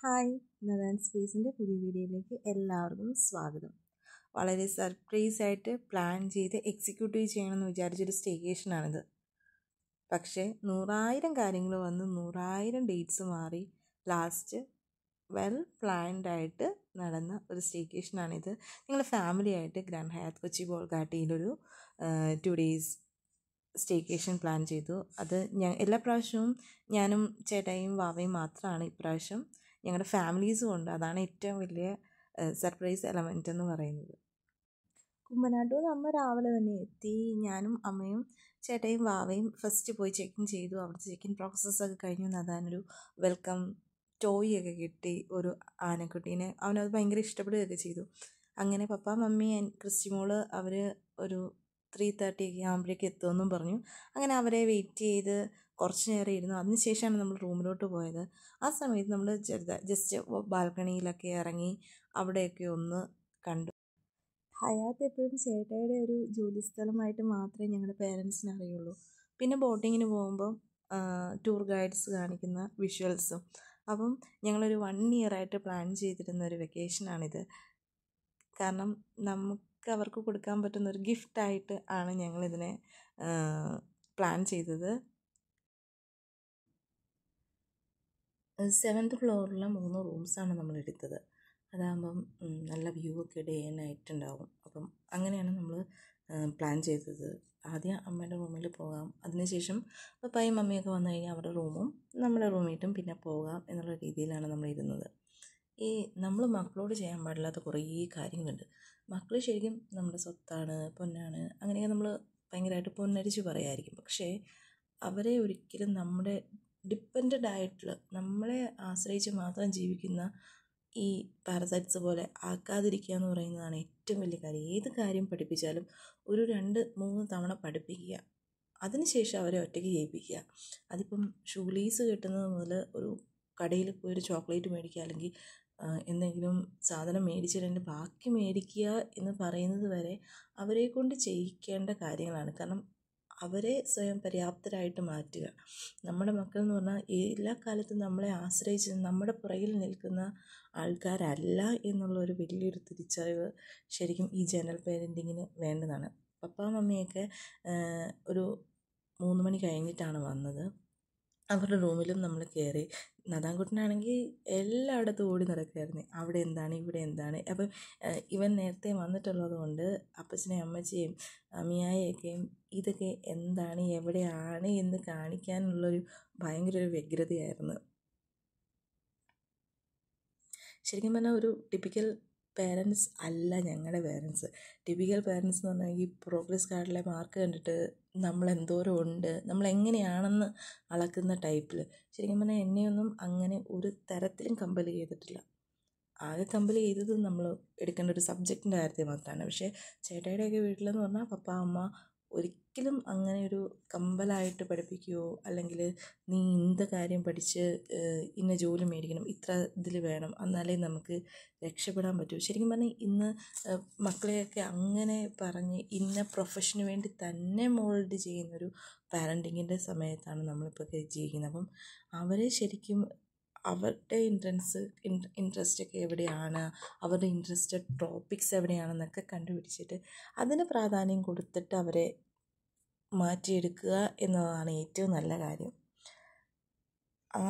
Hi, Nathan സ്പേസിൻ്റെ പുതിയ വീഡിയോയിലേക്ക് എല്ലാവർക്കും സ്വാഗതം. വളരെ സർപ്രൈസായിട്ട് പ്ലാൻ ചെയ്ത് എക്സിക്യൂട്ടീവ് ചെയ്യണമെന്ന് വിചാരിച്ചൊരു സ്റ്റേക്കേഷനാണിത്. പക്ഷേ 100,000 കാര്യങ്ങൾ വന്ന് 100,000 ഡേറ്റ്സ് മാറി ലാസ്റ്റ് വെൽ പ്ലാൻഡായിട്ട് നടന്ന ഒരു സ്റ്റേക്കേഷനാണിത്. നിങ്ങൾ ഫാമിലിയായിട്ട് ഗ്രാൻഡ് ഹയാത്ത് കൊച്ചി ബോൾഗാട്ടിയിലൊരു 2 days സ്റ്റേക്കേഷൻ പ്ലാൻ ചെയ്തു. അത് എല്ലാ പ്രാവശ്യവും ഞാനും ചേട്ടായും വാവയും മാത്രമാണ്. ഇപ്രാവശ്യം ഞങ്ങളുടെ ഫാമിലീസും ഉണ്ട്. അതാണ് ഏറ്റവും വലിയ സർപ്രൈസ് എലമെൻ്റ് എന്ന് പറയുന്നത്. കുമ്പനാട്ടു നമ്മൾ രാവിലെ തന്നെ എത്തി. ഞാനും അമ്മയും ചേട്ടയും വാവയും ഫസ്റ്റ് പോയി ചെക്കിൻ ചെയ്തു. അവിടുത്തെ ചെക്കിൻ പ്രോസസ്സൊക്കെ കഴിഞ്ഞു. നദാനൊരു വെൽക്കം ടോയ് ഒക്കെ കിട്ടി, ഒരു ആനക്കുട്ടീനെ. അവനത് ഭയങ്കര ഇഷ്ടപ്പെടുകയൊക്കെ ചെയ്തു. അങ്ങനെ പപ്പ, മമ്മി, ക്രിസ്റ്റിമോള് അവർ ഒരു 3:30 ഒക്കെ ആകുമ്പോഴേക്ക് എത്തുമെന്നും പറഞ്ഞു. അങ്ങനെ അവരെ വെയിറ്റ് ചെയ്ത് കുറച്ച് നേരം ഇരുന്നു. അതിനുശേഷമാണ് നമ്മൾ റൂമിലോട്ട് പോയത്. ആ സമയത്ത് നമ്മൾ ജസ്റ്റ് ബാൽക്കണിയിലൊക്കെ ഇറങ്ങി അവിടെയൊക്കെ ഒന്ന് കണ്ടു. ഹയാത്ത് എപ്പോഴും ചേട്ടയുടെ ഒരു ജോലിസ്ഥലമായിട്ട് മാത്രമേ ഞങ്ങളുടെ പേരൻസിന് അറിയുള്ളൂ. പിന്നെ ബോട്ടിങ്ങിന് പോകുമ്പോൾ ടൂർ ഗൈഡ്സ് കാണിക്കുന്ന വിഷ്വൽസും. അപ്പം ഞങ്ങളൊരു 1 year പ്ലാൻ ചെയ്തിരുന്ന ഒരു വെക്കേഷനാണിത്. കാരണം നമുക്ക് അവർക്ക് കൊടുക്കാൻ പറ്റുന്ന ഒരു ഗിഫ്റ്റായിട്ട് ആണ് ഞങ്ങളിതിനെ പ്ലാൻ ചെയ്തത്. 7th ഫ്ലോറിലെ 3 റൂംസാണ് നമ്മൾ എടുത്തത്. അതാകുമ്പം നല്ല വ്യൂ ഒക്കെ ഡേ ആൻഡ് നൈറ്റ് ഉണ്ടാവും. അപ്പം അങ്ങനെയാണ് നമ്മൾ പ്ലാൻ ചെയ്തത്. ആദ്യം അമ്മയുടെ റൂമിൽ പോകാം, അതിനുശേഷം പപ്പായും മമ്മിയൊക്കെ വന്നു കഴിഞ്ഞാൽ അവരുടെ റൂമും നമ്മുടെ റൂമിട്ടും പിന്നെ പോകാം എന്നുള്ള രീതിയിലാണ് നമ്മൾ ഇരുന്നത്. നമ്മൾ മക്കളോട് ചെയ്യാൻ പാടില്ലാത്ത കുറേ കാര്യങ്ങളുണ്ട്. മക്കൾ ശരിക്കും നമ്മുടെ സ്വത്താണ്, പൊന്നാണ്, അങ്ങനെയൊക്കെ നമ്മൾ ഭയങ്കരമായിട്ട് പൊന്നരിച്ച് പറയായിരിക്കും. പക്ഷേ അവരെ ഒരിക്കലും നമ്മുടെ ഡിപ്പെൻഡൻ്റ് ആയിട്ടുള്ള, നമ്മളെ ആശ്രയിച്ച് മാത്രം ജീവിക്കുന്ന ഈ പാരസൈറ്റ്സ് പോലെ ആക്കാതിരിക്കുക എന്ന് പറയുന്നതാണ് ഏറ്റവും വലിയ കാര്യം. ഏത് കാര്യം പഠിപ്പിച്ചാലും ഒരു 2-3 തവണ പഠിപ്പിക്കുക, അതിനുശേഷം അവരെ ഒറ്റയ്ക്ക് ചെയ്യിപ്പിക്കുക. അതിപ്പം ഷൂലീസ് കെട്ടുന്നത് മുതൽ ഒരു കടയിൽ പോയി ഒരു ചോക്ലേറ്റ് മേടിക്കുക, അല്ലെങ്കിൽ എന്തെങ്കിലും സാധനം മേടിച്ചിട്ട് ബാക്കി മേടിക്കുക എന്ന് പറയുന്നത് വരെ അവരെ കൊണ്ട് ചെയ്യിക്കേണ്ട കാര്യങ്ങളാണ്. കാരണം അവരെ സ്വയം പര്യാപ്തരായിട്ട് മാറ്റുക. നമ്മുടെ മക്കൾ എന്ന് പറഞ്ഞാൽ എല്ലാ കാലത്തും നമ്മളെ ആശ്രയിച്ച് നമ്മുടെ പുറകിൽ നിൽക്കുന്ന ആൾക്കാരല്ല എന്നുള്ളൊരു വലിയൊരു തിരിച്ചറിവ് ശരിക്കും ഈ ജനറൽ പേരൻറ്റിങ്ങിന് വേണ്ടതാണ്. പപ്പ മമ്മിയൊക്കെ ഒരു 3 മണി കഴിഞ്ഞിട്ടാണ് വന്നത്. അവരുടെ റൂമിലും നമ്മൾ കയറി. നദാൻകുട്ടനാണെങ്കിൽ എല്ലായിടത്തും ഓടി നടക്കുമായിരുന്നു. അവിടെ എന്താണ്, ഇവിടെ എന്താണ്. അപ്പം ഇവൻ നേരത്തെ വന്നിട്ടുള്ളത് കൊണ്ട് അപ്പച്ചനെയും അമ്മച്ചിയെയും അമ്മിയായെയൊക്കെയും ഇതൊക്കെ എന്താണ്, എവിടെയാണ് എന്ന് കാണിക്കാനുള്ളൊരു ഭയങ്കര ഒരു വ്യഗ്രതയായിരുന്നു. ശരിക്കും പറഞ്ഞാൽ ഒരു ടിപ്പിക്കൽ പേരൻസ് അല്ല ഞങ്ങളുടെ പേരൻസ്. ടിപ്പിക്കൽ പേരൻസ് എന്ന് പറഞ്ഞാൽ ഈ പ്രോഗ്രസ് കാർഡിലെ മാർക്ക് കണ്ടിട്ട് നമ്മളെന്തോരം ഉണ്ട്, നമ്മളെങ്ങനെയാണെന്ന് അളക്കുന്ന ടൈപ്പിൽ. ശരിക്കും പറഞ്ഞാൽ എന്നെയൊന്നും അങ്ങനെ ഒരു തരത്തിലും കമ്പൽ ചെയ്തിട്ടില്ല. ആകെ കമ്പൽ ചെയ്തത് നമ്മൾ എടുക്കേണ്ട ഒരു സബ്ജക്റ്റിൻ്റെ കാര്യത്തിൽ മാത്രമാണ്. പക്ഷേ ചേട്ടായിയുടെയൊക്കെ വീട്ടിലെന്ന് പറഞ്ഞാൽ പപ്പ അമ്മ ഒരിക്കലും അങ്ങനെ ഒരു കമ്പലായിട്ട് പഠിപ്പിക്കുകയോ അല്ലെങ്കിൽ നീ ഇന്ന കാര്യം പഠിച്ച് ഇന്ന ജോലി മേടിക്കണം, ഇത്ര ഇതിൽ വേണം, എന്നാലേ നമുക്ക് രക്ഷപ്പെടാൻ പറ്റൂ. ശരിക്കും പറഞ്ഞാൽ ഇന്ന് മക്കളെയൊക്കെ അങ്ങനെ പറഞ്ഞ് ഇന്ന പ്രൊഫഷന് വേണ്ടി തന്നെ മോൾഡ് ചെയ്യുന്നൊരു പാരൻറ്റിങ്ങിൻ്റെ സമയത്താണ് നമ്മളിപ്പോൾ ജീവിക്കുന്നത്. അപ്പം അവരെ ശരിക്കും അവരുടെ ഇൻട്രസ്റ്റൊക്കെ എവിടെയാണ്, അവരുടെ ഇൻട്രസ്റ്റഡ് ടോപ്പിക്സ് എവിടെയാണെന്നൊക്കെ കണ്ടുപിടിച്ചിട്ട് അതിന് പ്രാധാന്യം കൊടുത്തിട്ട് അവരെ മാറ്റിയെടുക്കുക എന്നതാണ് ഏറ്റവും നല്ല കാര്യം.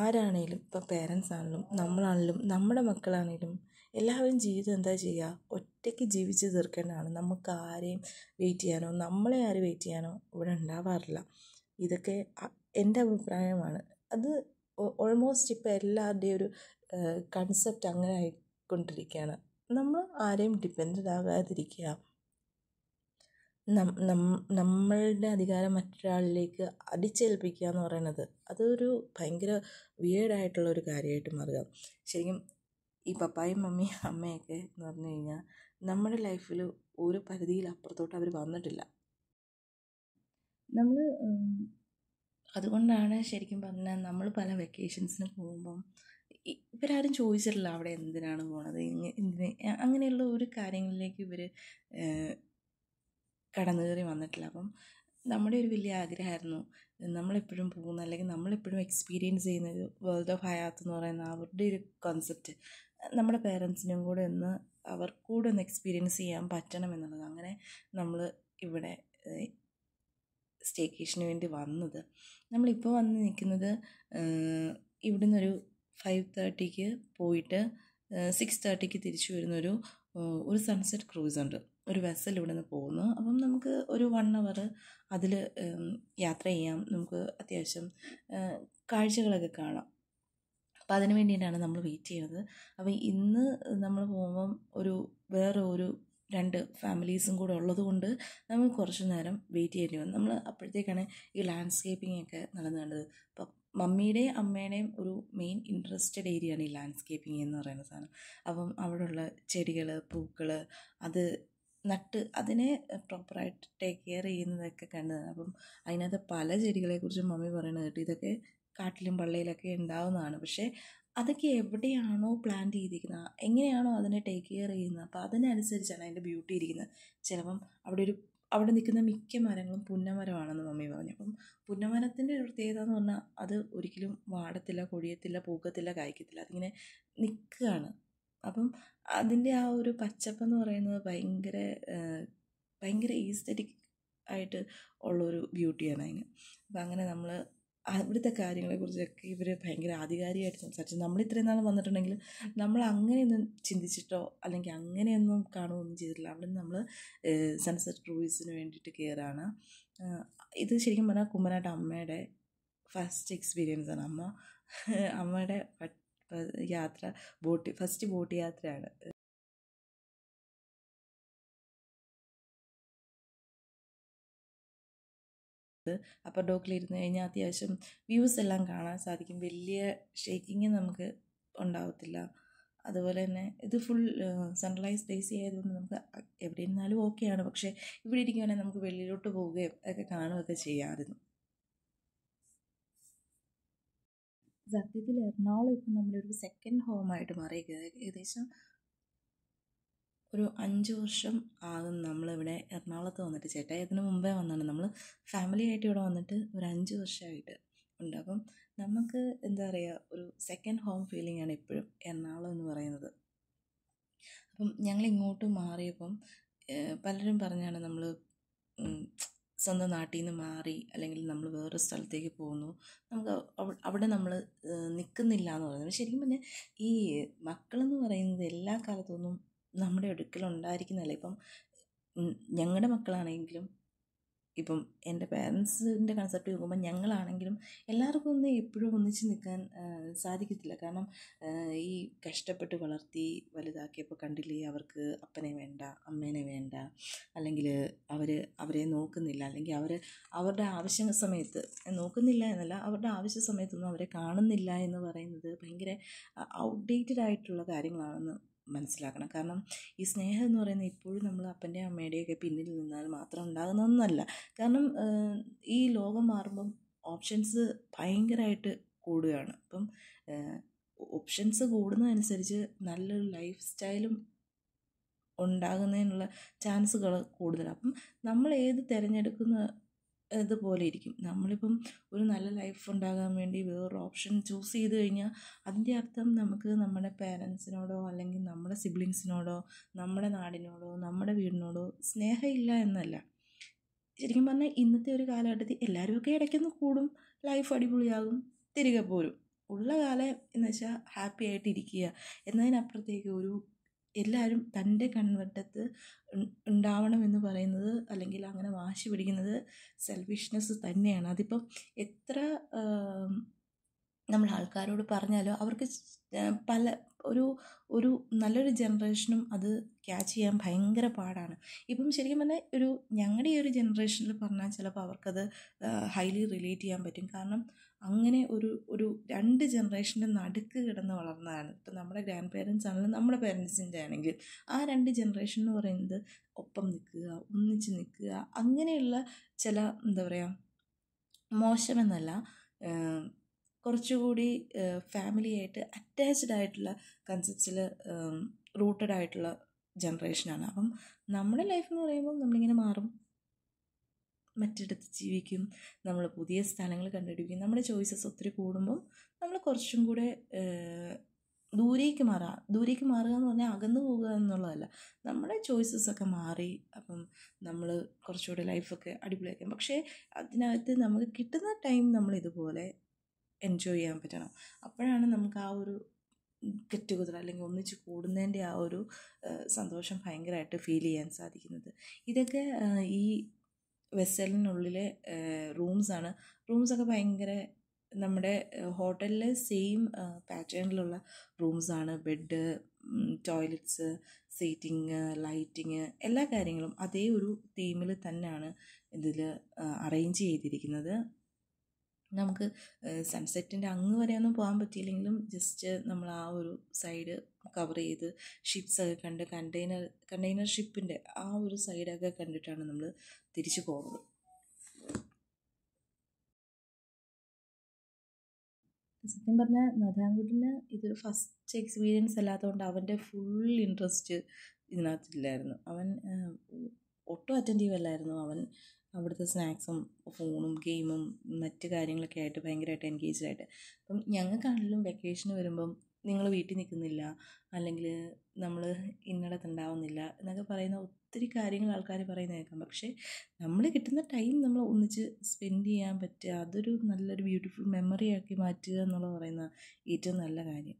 ആരാണേലും, ഇപ്പോൾ പേരൻസ് ആണെങ്കിലും നമ്മളാണെങ്കിലും നമ്മുടെ മക്കളാണെങ്കിലും എല്ലാവരും ജീവിതം എന്താ ചെയ്യുക, ഒറ്റയ്ക്ക് ജീവിച്ച് തീർക്കേണ്ടതാണ്. നമുക്ക് ആരെയും വെയിറ്റ് ചെയ്യാനോ നമ്മളെ ആരും വെയിറ്റ് ചെയ്യാനോ ഇവിടെ ഉണ്ടാവാറില്ല. ഇതൊക്കെ എൻ്റെ അഭിപ്രായമാണ്. അത് ഓൾമോസ്റ്റ് ഇപ്പോൾ എല്ലാവരുടെയും ഒരു കൺസെപ്റ്റ് അങ്ങനെ ആയിക്കൊണ്ടിരിക്കുകയാണ്. നമ്മൾ ആരെയും ഡിപ്പെൻഡൻ്റ് ആകാതിരിക്കുക, നമ്മളുടെ അധികാരം മറ്റൊരാളിലേക്ക് അടിച്ചേൽപ്പിക്കുക എന്ന് പറയുന്നത് അതൊരു ഭയങ്കര വിയേർഡായിട്ടുള്ളൊരു കാര്യമായിട്ട് മാറുക. ശരിക്കും ഈ പപ്പായും മമ്മിയും അമ്മയൊക്കെ എന്ന് പറഞ്ഞു കഴിഞ്ഞാൽ നമ്മുടെ ലൈഫിൽ ഒരു പരിധിയിലപ്പുറത്തോട്ട് അവർ വന്നിട്ടില്ല. നമ്മൾ അതുകൊണ്ടാണ് ശരിക്കും പറഞ്ഞാൽ നമ്മൾ പല വെക്കേഷൻസിന് പോകുമ്പം ഇവരാരും ചോദിച്ചിട്ടില്ല അവിടെ എന്തിനാണ് പോണത്, എന്തിന്, അങ്ങനെയുള്ള ഒരു കാര്യങ്ങളിലേക്ക് ഇവർ കടന്നു കയറി വന്നിട്ടില്ല. അപ്പം നമ്മുടെ ഒരു വലിയ ആഗ്രഹമായിരുന്നു നമ്മളെപ്പോഴും പോകുന്ന അല്ലെങ്കിൽ നമ്മളെപ്പോഴും എക്സ്പീരിയൻസ് ചെയ്യുന്ന ഒരു വേൾഡ് ഓഫ് ഹയാത്ത് എന്ന് പറയുന്ന അവരുടെ ഒരു കോൺസെപ്റ്റ് നമ്മുടെ പേരൻസിനും കൂടെ ഒന്ന് അവർക്കൂടെ ഒന്ന് എക്സ്പീരിയൻസ് ചെയ്യാൻ പറ്റണം എന്നുള്ളത്. അങ്ങനെ നമ്മൾ ഇവിടെ സ്റ്റേക്കേഷന് വേണ്ടി വന്നത്. നമ്മളിപ്പോൾ വന്ന് നിൽക്കുന്നത് ഇവിടുന്ന് ഒരു 5:30 പോയിട്ട് 6:30 തിരിച്ചു വരുന്നൊരു ഒരു സൺസെറ്റ് ക്രൂസ് ഉണ്ട്. ഒരു വെസൽ ഇവിടെ നിന്ന് പോകുന്നു. അപ്പം നമുക്ക് ഒരു 1 hour അതിൽ യാത്ര ചെയ്യാം. നമുക്ക് അത്യാവശ്യം കാഴ്ചകളൊക്കെ കാണാം. അപ്പോൾ അതിന് വേണ്ടിയിട്ടാണ് നമ്മൾ വെയിറ്റ് ചെയ്യുന്നത്. അപ്പോൾ ഇന്ന് നമ്മൾ പോകുമ്പം വേറെ ഒരു 2 ഫാമിലീസും കൂടെ ഉള്ളത് കൊണ്ട് നമുക്ക് കുറച്ച് നേരം വെയിറ്റ് ചെയ്യേണ്ടി വന്നു. നമ്മൾ അപ്പോഴത്തേക്കാണ് ഈ ലാൻഡ്സ്കേപ്പിംഗ് ഒക്കെ നടന്നു കണ്ടത്. അപ്പം മമ്മിയുടെയും അമ്മയുടെയും ഒരു മെയിൻ ഇൻട്രസ്റ്റഡ് ഏരിയയാണ് ഈ ലാൻഡ്സ്കേപ്പിംഗ് എന്ന് പറയുന്ന സാധനം. അപ്പം അവിടെയുള്ള ചെടികൾ, പൂക്കൾ, അത് നട്ട് അതിനെ പ്രോപ്പറായിട്ട് ടേക്ക് കെയർ ചെയ്യുന്നതൊക്കെ കണ്ടതാണ്. അപ്പം അതിനകത്ത് പല ചെടികളെക്കുറിച്ചും മമ്മി പറയുന്നത് കേട്ടു. ഇതൊക്കെ കാട്ടിലും പള്ളിയിലൊക്കെ ഉണ്ടാവുന്നതാണ്. പക്ഷേ അതൊക്കെ എവിടെയാണോ പ്ലാന്റ് ചെയ്തിരിക്കുന്നത്, എങ്ങനെയാണോ അതിനെ ടേക്ക് കെയർ ചെയ്യുന്നത്, അപ്പോൾ അതിനനുസരിച്ചാണ് അതിൻ്റെ ബ്യൂട്ടി ഇരിക്കുന്നത്. ചിലപ്പം അവിടെ നിൽക്കുന്ന മിക്ക മരങ്ങളും പുന്നമരമാണെന്ന് മമ്മി പറഞ്ഞു. അപ്പം പുന്നമരത്തിൻ്റെ ഒരു പ്രത്യേകത എന്ന് പറഞ്ഞാൽ അത് ഒരിക്കലും വാടത്തില്ല, കൊഴിയത്തില്ല, പൂക്കത്തില്ല, കായ്ക്കത്തില്ല. അതിങ്ങനെ നിൽക്കുകയാണ്. അപ്പം അതിൻ്റെ ആ ഒരു പച്ചപ്പെന്ന് പറയുന്നത് ഭയങ്കര ഈസ്തറ്റിക് ആയിട്ട് ഉള്ളൊരു ബ്യൂട്ടിയാണ് അതിന്. അപ്പം അങ്ങനെ നമ്മൾ അവിടുത്തെ കാര്യങ്ങളെക്കുറിച്ചൊക്കെ ഇവർ ഭയങ്കര ആധികാരികമായിട്ട് സംസാരിച്ചു. നമ്മൾ ഇത്രയും നാൾ വന്നിട്ടുണ്ടെങ്കിൽ നമ്മൾ അങ്ങനെയൊന്നും ചിന്തിച്ചിട്ടോ അല്ലെങ്കിൽ അങ്ങനെയൊന്നും കാണുകയൊന്നും ചെയ്തിട്ടില്ല. അവിടെ നിന്ന് നമ്മൾ സൺസെറ്റ് ക്രൂയിസിന് വേണ്ടിയിട്ട് കയറാണ്. ഇത് ശരിക്കും പറഞ്ഞാൽ കുമ്മനാട്ട് അമ്മയുടെ ഫസ്റ്റ് എക്സ്പീരിയൻസ് ആണ്. അമ്മയുടെ യാത്ര ഫസ്റ്റ് ബോട്ട് യാത്രയാണ്. അപ്പർ ഡോക്കിലിരുന്ന് കഴിഞ്ഞാൽ അത്യാവശ്യം വ്യൂസ് എല്ലാം കാണാൻ സാധിക്കും. വലിയ ഷേക്കിങ് നമുക്ക് ഉണ്ടാവത്തില്ല. അതുപോലെ തന്നെ ഇത് ഫുൾ സൺറൈസ് ഡേയ്സ് ആയതുകൊണ്ട് നമുക്ക് എവിടെ ഇരുന്നാലും ഓക്കെയാണ്. പക്ഷേ ഇവിടെ ഇരിക്കുകയാണെങ്കിൽ നമുക്ക് വെളിയിലോട്ട് പോവുകയും ഒക്കെ കാണുകയൊക്കെ ചെയ്യാമായിരുന്നു. സത്യത്തിൽ എറണാകുളം ഇപ്പം നമ്മുടെ ഒരു സെക്കൻഡ് ഹോമായിട്ട് മാറിയിരിക്കുന്നത്. ഏകദേശം ഒരു 5 വർഷം ആകും നമ്മളിവിടെ എറണാകുളത്ത് വന്നിട്ട്. ചേട്ടാ ഇതിന് മുമ്പേ വന്നതാണ്. നമ്മൾ ഫാമിലി ആയിട്ട് ഇവിടെ വന്നിട്ട് ഒരു 5 വർഷമായിട്ട് ഉണ്ട്. അപ്പം നമുക്ക് എന്താ പറയുക, ഒരു സെക്കൻഡ് ഹോം ഫീലിംഗ് ആണ് എപ്പോഴും എറണാകുളം എന്ന് പറയുന്നത്. അപ്പം ഞങ്ങൾ ഇങ്ങോട്ട് മാറിയപ്പം പലരും പറഞ്ഞാണ് നമ്മൾ സ്വന്തം നാട്ടിൽ നിന്ന് മാറി അല്ലെങ്കിൽ നമ്മൾ വേറൊരു സ്ഥലത്തേക്ക് പോകുന്നു, നമുക്ക് അവിടെ നമ്മൾ നിൽക്കുന്നില്ല എന്ന് പറയുന്നത്. ശരിക്കും പറഞ്ഞാൽ ഈ മക്കളെന്ന് പറയുന്നത് എല്ലാ കാലത്തൊന്നും നമ്മുടെ അടുക്കലുണ്ടായിരിക്കുന്നതല്ല. ഇപ്പം ഞങ്ങളുടെ മക്കളാണെങ്കിലും ഇപ്പം എൻ്റെ പേരൻസിൻ്റെ കൺസെപ്റ്റ് നോക്കുമ്പോൾ ഞങ്ങളാണെങ്കിലും എല്ലാവർക്കും ഒന്നും എപ്പോഴും ഒന്നിച്ച് നിൽക്കാൻ സാധിക്കത്തില്ല. കാരണം ഈ കഷ്ടപ്പെട്ട് വളർത്തി വലുതാക്കിയപ്പോൾ കണ്ടില്ലേ, അവർക്ക് അപ്പനെ വേണ്ട, അമ്മേനെ വേണ്ട, അല്ലെങ്കിൽ അവരെ നോക്കുന്നില്ല, അല്ലെങ്കിൽ അവരുടെ ആവശ്യ സമയത്ത് നോക്കുന്നില്ല എന്നല്ല, അവരുടെ ആവശ്യ സമയത്തൊന്നും അവരെ കാണുന്നില്ല എന്ന് പറയുന്നത് ഭയങ്കര ഔട്ട്ഡേറ്റഡ് ആയിട്ടുള്ള കാര്യങ്ങളാണെന്ന് മനസ്സിലാക്കണം. കാരണം ഈ സ്നേഹം എന്ന് പറയുന്നത് ഇപ്പോഴും നമ്മൾ അപ്പൻ്റെയും അമ്മയുടെയൊക്കെ പിന്നിൽ നിന്നാൽ മാത്രം ഉണ്ടാകുന്നതൊന്നുമല്ല. കാരണം ഈ ലോകം മാറുമ്പം ഓപ്ഷൻസ് ഭയങ്കരമായിട്ട് കൂടുകയാണ്. അപ്പം ഓപ്ഷൻസ് കൂടുന്നതനുസരിച്ച് നല്ലൊരു ലൈഫ് സ്റ്റൈലും ഉണ്ടാകുന്നതിനുള്ള ചാൻസുകൾ കൂടുതലാണ്. അപ്പം നമ്മൾ ഏത് തിരഞ്ഞെടുക്കുന്ന ഇതുപോലെ ഇരിക്കും. നമ്മളിപ്പം ഒരു നല്ല ലൈഫ് ഉണ്ടാകാൻ വേണ്ടി വേറൊരു ഓപ്ഷൻ ചൂസ് ചെയ്ത് കഴിഞ്ഞാൽ അതിൻ്റെ അർത്ഥം നമുക്ക് നമ്മുടെ പേരൻസിനോടോ അല്ലെങ്കിൽ നമ്മുടെ സിബ്ലിങ്സിനോടോ നമ്മുടെ നാടിനോടോ നമ്മുടെ വീടിനോടോ സ്നേഹമില്ല എന്നല്ല. ശരിക്കും പറഞ്ഞാൽ ഇന്നത്തെ ഒരു കാലഘട്ടത്തിൽ എല്ലാവരുമൊക്കെ ഇടയ്ക്കൊന്ന് കൂടും, ലൈഫ് അടിപൊളിയാകും, തിരികെ പോരും. ഉള്ള കാലം എന്ന് വെച്ചാൽ ഹാപ്പി ആയിട്ട് ഇരിക്കുക എന്നതിനപ്പുറത്തേക്ക് എല്ലാവരും തൻ്റെ കൺവട്ടത്ത് ഉണ്ടാവണമെന്ന് പറയുന്നത് അല്ലെങ്കിൽ അങ്ങനെ വാശി പിടിക്കുന്നത് സെൽഫിഷ്നെസ് തന്നെയാണ്. അതിപ്പം എത്ര നമ്മൾ ആൾക്കാരോട് പറഞ്ഞാലോ അവർക്ക് ഒരു നല്ലൊരു ജനറേഷനും അത് ക്യാച്ച് ചെയ്യാൻ ഭയങ്കര പാടാണ്. ഇപ്പം ശരിക്കും പറഞ്ഞാൽ ഞങ്ങളുടെ ഈ ഒരു ജനറേഷനിൽ പറഞ്ഞാൽ ചിലപ്പോൾ അവർക്കത് ഹൈലി റിലേറ്റ് ചെയ്യാൻ പറ്റും. കാരണം അങ്ങനെ ഒരു 2 ജനറേഷൻ്റെ നടുക്ക് കിടന്ന് വളർന്നതാണ്. ഇപ്പം നമ്മുടെ ഗ്രാൻഡ് പേരൻസ് ആണെങ്കിലും നമ്മുടെ പേരൻസിൻ്റെ ആണെങ്കിൽ ആ 2 ജനറേഷൻ എന്ന് പറയുന്നത് ഒപ്പം നിൽക്കുക, ഒന്നിച്ച് നിൽക്കുക, അങ്ങനെയുള്ള ചില എന്താ പറയുക മോശമെന്നല്ല, കുറച്ചുകൂടി ഫാമിലിയായിട്ട് അറ്റാച്ച്ഡ് ആയിട്ടുള്ള കൺസെപ്റ്റ്സിൽ റൂട്ടഡ് ആയിട്ടുള്ള ജനറേഷനാണ്. അപ്പം നമ്മുടെ ലൈഫ് എന്ന് പറയുമ്പോൾ നമ്മളിങ്ങനെ മാറും, മറ്റിടത്ത് ജീവിക്കും, നമ്മൾ പുതിയ സ്ഥലങ്ങൾ കണ്ടുപിടിക്കും. നമ്മുടെ ചോയ്സസ് ഒത്തിരി കൂടുമ്പം നമ്മൾ കുറച്ചും കൂടെ ദൂരേക്ക് മാറുക എന്ന് പറഞ്ഞാൽ അകന്നു പോകുക എന്നുള്ളതല്ല, നമ്മുടെ ചോയ്സസൊക്കെ മാറി അപ്പം നമ്മൾ കുറച്ചുകൂടെ ലൈഫൊക്കെ അടിപൊളിയാക്കും. പക്ഷേ അതിനകത്ത് നമുക്ക് കിട്ടുന്ന ടൈം നമ്മൾ ഇതുപോലെ എൻജോയ് ചെയ്യാൻ പറ്റണം. അപ്പോഴാണ് നമുക്ക് ആ ഒരു ഗെറ്റ് ടുഗദർ അല്ലെങ്കിൽ ഒന്നിച്ച് കൂടുന്നതിൻ്റെ ആ ഒരു സന്തോഷം ഭയങ്കരമായിട്ട് ഫീൽ ചെയ്യാൻ സാധിക്കുന്നത്. ഇതൊക്കെ ഈ വെസലിനുള്ളിലെ റൂംസാണ്. റൂംസൊക്കെ ഭയങ്കര നമ്മുടെ ഹോട്ടലിലെ സെയിം പാറ്റേണിലുള്ള റൂംസാണ്. ബെഡ്, ടോയ്ലറ്റ്സ്, സീറ്റിങ്, ലൈറ്റിങ്, എല്ലാ കാര്യങ്ങളും അതേ ഒരു തീമിൽ തന്നെയാണ് ഇതിൽ അറേഞ്ച് ചെയ്തിരിക്കുന്നത്. നമുക്ക് സൺസെറ്റിൻ്റെ അങ്ങ് വരെയൊന്നും പോകാൻ പറ്റിയില്ലെങ്കിലും ജസ്റ്റ് നമ്മൾ ആ ഒരു സൈഡ് കവർ ചെയ്ത് ഷിപ്സൊക്കെ കണ്ട് കണ്ടെയ്നർ ഷിപ്പിൻ്റെ ആ ഒരു സൈഡൊക്കെ കണ്ടിട്ടാണ് നമ്മൾ തിരിച്ചു പോകുന്നത്. സത്യം പറഞ്ഞാൽ നഥാൻകുട്ടിന് ഇതൊരു ഫസ്റ്റ് എക്സ്പീരിയൻസ് അല്ലാത്തതുകൊണ്ട് അവൻ്റെ ഫുൾ ഇൻട്രസ്റ്റ് ഇതിനകത്തില്ലായിരുന്നു. അവൻ ഒട്ടും അറ്റൻറ്റീവ് അല്ലായിരുന്നു. അവൻ അവിടുത്തെ സ്നാക്സും ഫോണും ഗെയിമും മറ്റ് കാര്യങ്ങളൊക്കെ ആയിട്ട് ഭയങ്കരമായിട്ട് എൻഗേജ്ഡ് ആയിട്ട്. അപ്പം ഞങ്ങൾക്കാണെങ്കിലും വെക്കേഷന് വരുമ്പം നിങ്ങൾ വീട്ടിൽ നിൽക്കുന്നില്ല, അല്ലെങ്കിൽ നമ്മൾ ഇന്നിടത്തുണ്ടാവുന്നില്ല എന്നൊക്കെ പറയുന്ന ഒത്തിരി കാര്യങ്ങൾ ആൾക്കാർ പറയുന്നത് കേൾക്കാം. പക്ഷേ നമ്മൾ കിട്ടുന്ന ടൈം നമ്മൾ ഒന്നിച്ച് സ്പെൻഡ് ചെയ്യാൻ പറ്റുക, അതൊരു നല്ലൊരു ബ്യൂട്ടിഫുൾ മെമ്മറി ആക്കി മാറ്റുക എന്നുള്ളത് പറയുന്ന ഏറ്റവും നല്ല കാര്യം.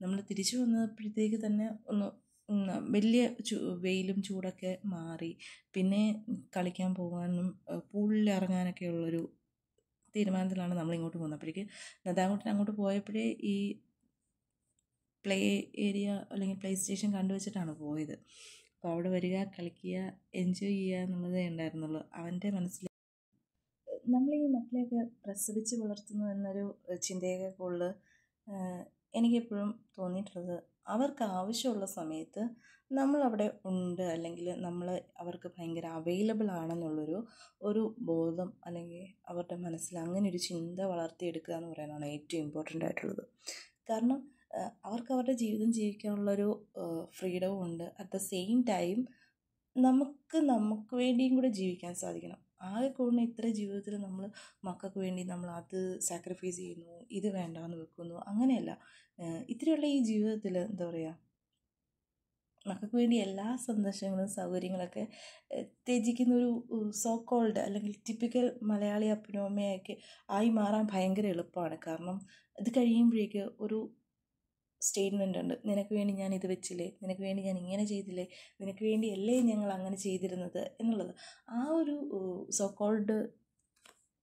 നമ്മൾ തിരിച്ചു വന്നപ്പോഴത്തേക്ക് തന്നെ ഒന്ന് വലിയ വെയിലും ചൂടൊക്കെ മാറി. പിന്നെ കളിക്കാൻ പോകാനും പൂളിൽ ഇറങ്ങാനൊക്കെ ഉള്ളൊരു തീരുമാനത്തിലാണ് നമ്മളിങ്ങോട്ട് പോകുന്നത്. അപ്പോഴേക്ക് നഥാൻകുട്ടൻ അങ്ങോട്ട് പോയപ്പോഴേ ഈ പ്ലേ ഏരിയ അല്ലെങ്കിൽ പ്ലേ സ്റ്റേഷൻ കണ്ടുവച്ചിട്ടാണ് പോയത്. അപ്പോൾ അവിടെ വരിക, കളിക്കുക, എൻജോയ് ചെയ്യുക എന്നുള്ളതേ ഉണ്ടായിരുന്നുള്ളൂ അവൻ്റെ മനസ്സിൽ. നമ്മൾ ഈ മക്കളെയൊക്കെ പ്രസവിച്ച് വളർത്തുന്നു എന്നൊരു ചിന്തയൊക്കെ കൂടുതൽ എനിക്കെപ്പോഴും തോന്നിയിട്ടുള്ളത്, അവർക്ക് ആവശ്യമുള്ള സമയത്ത് നമ്മളവിടെ ഉണ്ട്, അല്ലെങ്കിൽ നമ്മൾ അവർക്ക് ഭയങ്കര അവൈലബിൾ ആണെന്നുള്ളൊരു ബോധം അല്ലെങ്കിൽ അവരുടെ മനസ്സിൽ അങ്ങനെ ഒരു ചിന്ത വളർത്തിയെടുക്കുക എന്ന് പറയുന്നതാണ് ഏറ്റവും ഇമ്പോർട്ടൻ്റ് ആയിട്ടുള്ളത്. കാരണം അവർക്ക് അവരുടെ ജീവിതം ജീവിക്കാനുള്ളൊരു ഫ്രീഡവും ഉണ്ട്. അറ്റ് ദ സെയിം ടൈം നമുക്ക് വേണ്ടിയും കൂടെ ജീവിക്കാൻ സാധിക്കണം. ആകെ കൂടുന്ന ഇത്ര ജീവിതത്തിൽ നമ്മൾ മക്കൾക്ക് വേണ്ടി നമ്മൾ അത് സാക്രിഫൈസ് ചെയ്യുന്നു, ഇത് വേണ്ടാന്ന് വെക്കുന്നു, അങ്ങനെയല്ല. ഇത്രയുള്ള ഈ ജീവിതത്തിൽ എന്താ പറയുക, മക്കൾക്ക് വേണ്ടി എല്ലാ സന്തോഷങ്ങളും സൗകര്യങ്ങളൊക്കെ ത്യജിക്കുന്നൊരു സോ കോൾഡ് അല്ലെങ്കിൽ ടിപ്പിക്കൽ മലയാളി അപ്പനും അമ്മയൊക്കെ ആയി മാറാൻ ഭയങ്കര എളുപ്പമാണ്. കാരണം ഇത് കഴിയുമ്പോഴേക്ക് ഒരു സ്റ്റേറ്റ്മെൻ്റ് ഉണ്ട്, നിനക്ക് വേണ്ടി ഞാൻ ഇത് വെച്ചില്ലേ, നിനക്ക് വേണ്ടി ഞാൻ ഇങ്ങനെ ചെയ്തില്ലേ, നിനക്ക് വേണ്ടിയല്ലേ ഞങ്ങൾ അങ്ങനെ ചെയ്തിരുന്നത് എന്നുള്ളത്. ആ ഒരു സോ കോൾഡ്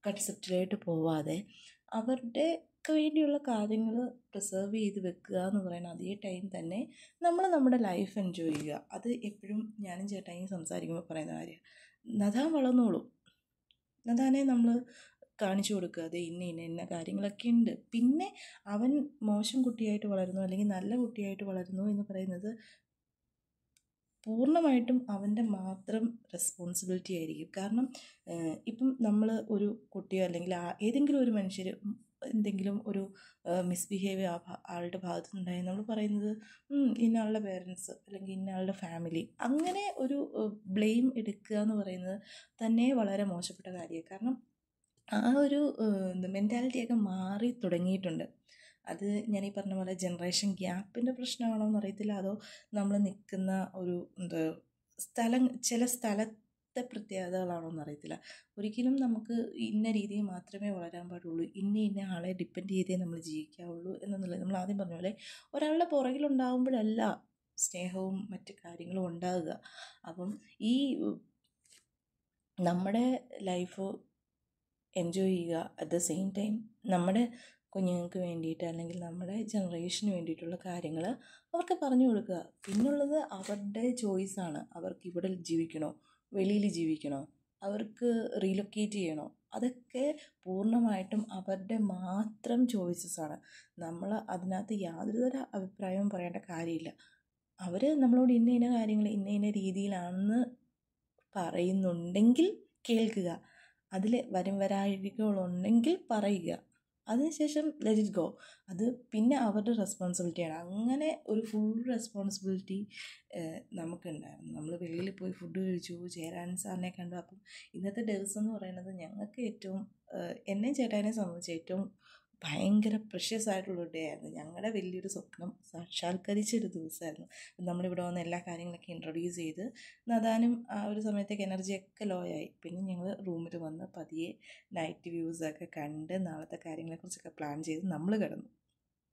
കൺസെപ്റ്റിലായിട്ട് പോവാതെ അവരുടെയൊക്കെ വേണ്ടിയുള്ള കാര്യങ്ങൾ പ്രിസർവ് ചെയ്ത് വെക്കുക എന്ന് പറയുന്ന അതേ ടൈം തന്നെ നമ്മൾ നമ്മുടെ ലൈഫ് എൻജോയ് ചെയ്യുക. അത് എപ്പോഴും ഞാനും ചേട്ടായും സംസാരിക്കുമ്പോൾ പറയുന്ന കാര്യമാണ്. നഥാൻ വളർന്നോളും, നഥാനെ നമ്മൾ കാണിച്ചു കൊടുക്കുക, അത് ഇന്ന കാര്യങ്ങളൊക്കെ ഉണ്ട്. പിന്നെ അവൻ മോശം കുട്ടിയായിട്ട് വളരുന്നു അല്ലെങ്കിൽ നല്ല കുട്ടിയായിട്ട് വളരുന്നു എന്ന് പറയുന്നത് പൂർണ്ണമായിട്ടും അവൻ്റെ മാത്രം റെസ്പോൺസിബിലിറ്റി ആയിരിക്കും. കാരണം ഇപ്പം നമ്മൾ ഒരു കുട്ടിയോ അല്ലെങ്കിൽ ഏതെങ്കിലും ഒരു മനുഷ്യർ എന്തെങ്കിലും ഒരു മിസ്ബിഹേവിയർ ആളുടെ ഭാഗത്തു നിന്നുണ്ടായി നമ്മൾ പറയുന്നത് ഇന്നയാളുടെ പേരൻസ് അല്ലെങ്കിൽ ഇന്നയാളുടെ ഫാമിലി, അങ്ങനെ ഒരു ബ്ലെയിം എടുക്കുക എന്ന് പറയുന്നത് തന്നെ വളരെ മോശപ്പെട്ട കാര്യമാണ്. കാരണം ആ ഒരു മെൻറ്റാലിറ്റിയൊക്കെ മാറി തുടങ്ങിയിട്ടുണ്ട്. അത് ഞാൻ ഈ പറഞ്ഞ പോലെ ജനറേഷൻ ഗ്യാപ്പിൻ്റെ പ്രശ്നമാണോ എന്നറിയത്തില്ല, അതോ നമ്മൾ നിൽക്കുന്ന ഒരു ചില സ്ഥലത്തെ പ്രത്യേകതകളാണോ എന്നറിയത്തില്ല. ഒരിക്കലും നമുക്ക് ഇന്ന രീതിയിൽ മാത്രമേ വളരാൻ പാടുള്ളൂ, ഇന്ന ആളെ ഡിപ്പെൻഡ് ചെയ്തേ നമ്മൾ ജീവിക്കാവുള്ളൂ എന്നുള്ളത്. നമ്മൾ ആദ്യം പറഞ്ഞ പോലെ ഒരാളുടെ പുറകിലുണ്ടാകുമ്പോഴല്ല സ്നേഹവും മറ്റു കാര്യങ്ങളും ഉണ്ടാകുക. അപ്പം ഈ നമ്മുടെ ലൈഫ് എൻജോയ് ചെയ്യുക, അറ്റ് ദ സെയിം ടൈം നമ്മുടെ കുഞ്ഞുങ്ങൾക്ക് വേണ്ടിയിട്ട് അല്ലെങ്കിൽ നമ്മുടെ ജനറേഷന് വേണ്ടിയിട്ടുള്ള കാര്യങ്ങൾ അവർക്ക് പറഞ്ഞു കൊടുക്കുക. പിന്നുള്ളത് അവരുടെ ചോയ്സാണ്. അവർക്ക് ഇവിടെ ജീവിക്കണോ, വെളിയിൽ ജീവിക്കണോ, അവർക്ക് റീലൊക്കേറ്റ് ചെയ്യണോ, അതൊക്കെ പൂർണ്ണമായിട്ടും അവരുടെ മാത്രം ചോയ്സസാണ്. നമ്മൾ അതിനകത്ത് യാതൊരു തര അഭിപ്രായവും പറയേണ്ട കാര്യമില്ല. അവർ നമ്മളോട് ഇന്ന കാര്യങ്ങൾ ഇന്ന രീതിയിലാണെന്ന് പറയുന്നുണ്ടെങ്കിൽ കേൾക്കുക, അതിൽ വരാഴികകളുണ്ടെങ്കിൽ പറയുക. അതിനുശേഷം ലെറ്റ് ഇറ്റ് ഗോ. അത് പിന്നെ അവരുടെ റെസ്പോൺസിബിലിറ്റിയാണ്. അങ്ങനെ ഒരു ഫുൾ റെസ്പോൺസിബിലിറ്റി നമുക്കുണ്ടായിരുന്നു. നമ്മൾ വെളിയിൽ പോയി ഫുഡ് കഴിച്ചു, ജയരാജൻ സാറിനെ കണ്ടു. അപ്പം ഇന്നത്തെ ദിവസം എന്ന് പറയുന്നത് ഞങ്ങൾക്ക് ഏറ്റവും, എന്നെയും ചേട്ടാനെ സംബന്ധിച്ച് ഏറ്റവും ഭയങ്കര പ്രഷ്യസ് ആയിട്ടുള്ളൊരു ഡേ ആയിരുന്നു. ഞങ്ങളുടെ വലിയൊരു സ്വപ്നം സാക്ഷാത്കരിച്ചൊരു ദിവസമായിരുന്നു. നമ്മളിവിടെ വന്ന് എല്ലാ കാര്യങ്ങളൊക്കെ ഇൻട്രൊഡ്യൂസ് ചെയ്ത് നദാനും ആ ഒരു സമയത്തേക്ക് എനർജിയൊക്കെ ലോ ആയി. പിന്നെ ഞങ്ങൾ റൂമിൽ വന്ന് പതിയെ നൈറ്റ് വ്യൂസൊക്കെ കണ്ട് നാളത്തെ കാര്യങ്ങളെക്കുറിച്ചൊക്കെ പ്ലാൻ ചെയ്ത് നമ്മൾ കിടന്നു.